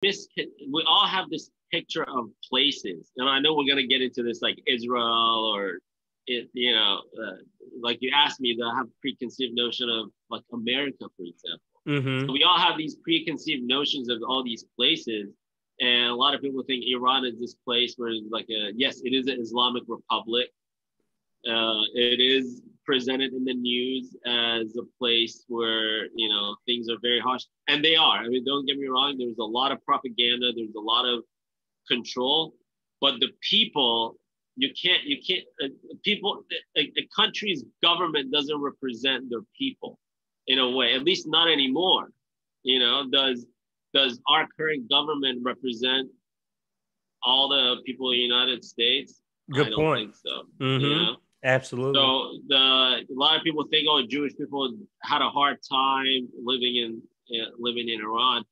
we all have this picture of places, and I know we're gonna get into this like Israel or like you asked me, that I have preconceived notion of like America, for example. Mm-hmm. So we all have these preconceived notions of all these places, and a lot of people think Iran is this place where it's like yes, it is an Islamic republic. It is presented in the news as a place where things are very harsh, and they are. I mean, don't get me wrong. There's a lot of propaganda. There's a lot of control, but the people, you can't. People, a country's government doesn't represent their people in a way. At least not anymore. Does our current government represent all the people in the United States? Good I don't point. think so. Mm-hmm. Absolutely. So a lot of people think, Jewish people had a hard time living in Iran.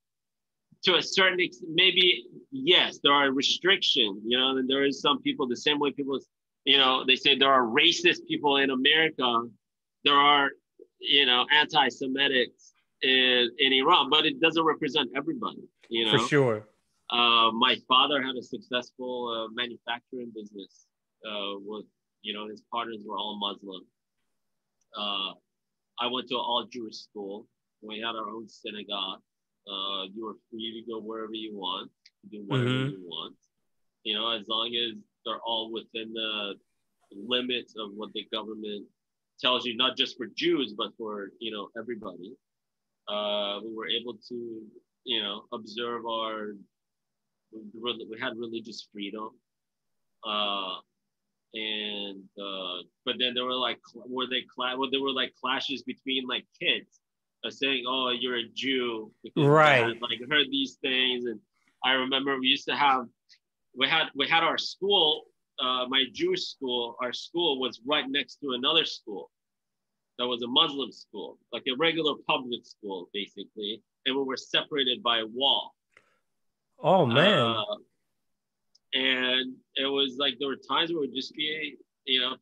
To a certain extent, maybe yes, there are restrictions. And there is some people, the same way people, they say there are racist people in America. There are, anti-Semitics in Iran, but it doesn't represent everybody. For sure. My father had a successful manufacturing business with. His partners were all Muslim. I went to an all-Jewish school. We had our own synagogue. You were free to go wherever you want, to do whatever you want. As long as they're all within the limits of what the government tells you, not just for Jews, but for, everybody. We were able to, observe we had religious freedom. But then there were there were clashes between like kids saying, you're a Jew, because right. they had heard these things. And I remember we had our school, my Jewish school. Our school was right next to another school that was a Muslim school, like a regular public school basically, and we were separated by a wall. Oh man. And it was like there were times where it would just be,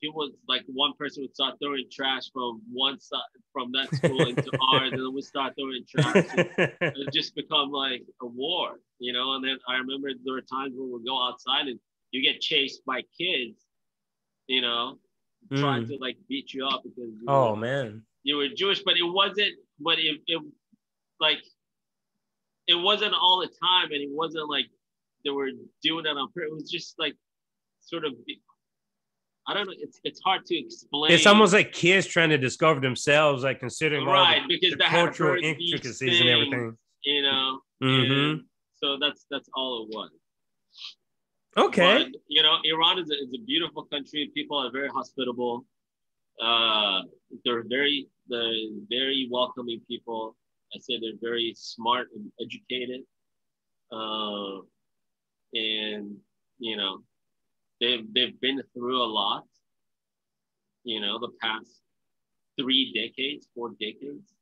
people like one person would start throwing trash from one side from that school into ours, and then we start throwing trash. And it just become like a war, And then I remember there were times where we'd go outside and you get chased by kids, trying to like beat you up because you were Jewish, but it wasn't. But it wasn't all the time, and it wasn't like they were doing that on purpose. It was just like sort of, I don't know. It's hard to explain. It's almost like kids trying to discover themselves, like considering right, all because the cultural intricacies and everything. And so that's all it was. Okay. But, Iran is a beautiful country. People are very hospitable. They're very welcoming people. I say they're very smart and educated. And they've been through a lot, the past 4 decades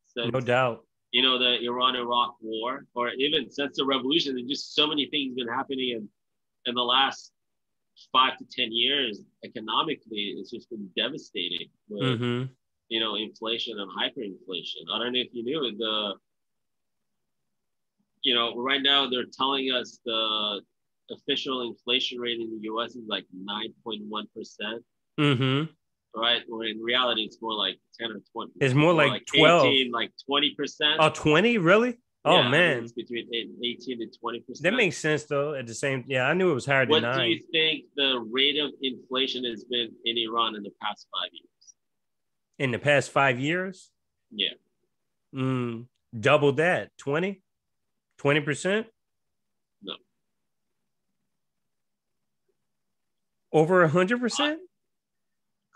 since, no doubt, the Iran-Iraq war, or even since the revolution. There's just so many things been happening in the last 5 to 10 years. Economically, it's just been devastating with inflation and hyperinflation. I don't know if you knew right now they're telling us the official inflation rate in the US is like 9.1%. Right? Where in reality, it's more like 10 or 20. It's more like 12. 18, like 20%. Oh, 20? Really? Oh, yeah, man. It's between 18 to 20%. That makes sense, though, at the same. Yeah, I knew it was higher than 9. What do you think the rate of inflation has been in Iran in the past 5 years? In the past 5 years? Yeah. Double that. 20? 20%? No. Over 100%?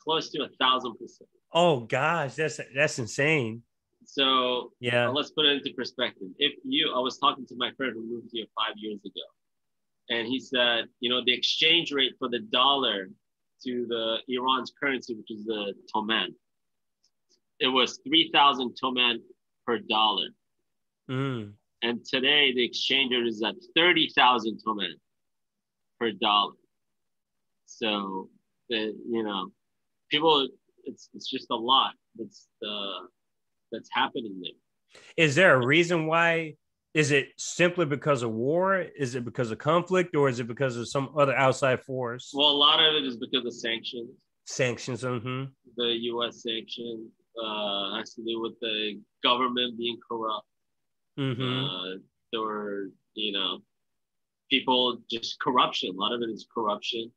Close to 1,000%. Oh gosh, that's insane. So yeah, let's put it into perspective. I was talking to my friend who moved here 5 years ago, and he said, the exchange rate for the dollar to the Iran's currency, which is the toman, it was 3,000 toman per dollar. And today the exchange rate is at 30,000 toman per dollar. So, people, it's just a lot that's happening there. Is there a reason why Is it simply because of war? Is it because of conflict, or is it because of some other outside force? Well, a lot of it is because of sanctions. Sanctions. Mm-hmm. The U.S. sanctions has to do with the government being corrupt. Mm-hmm. There were, people, just corruption. A lot of it is corruption.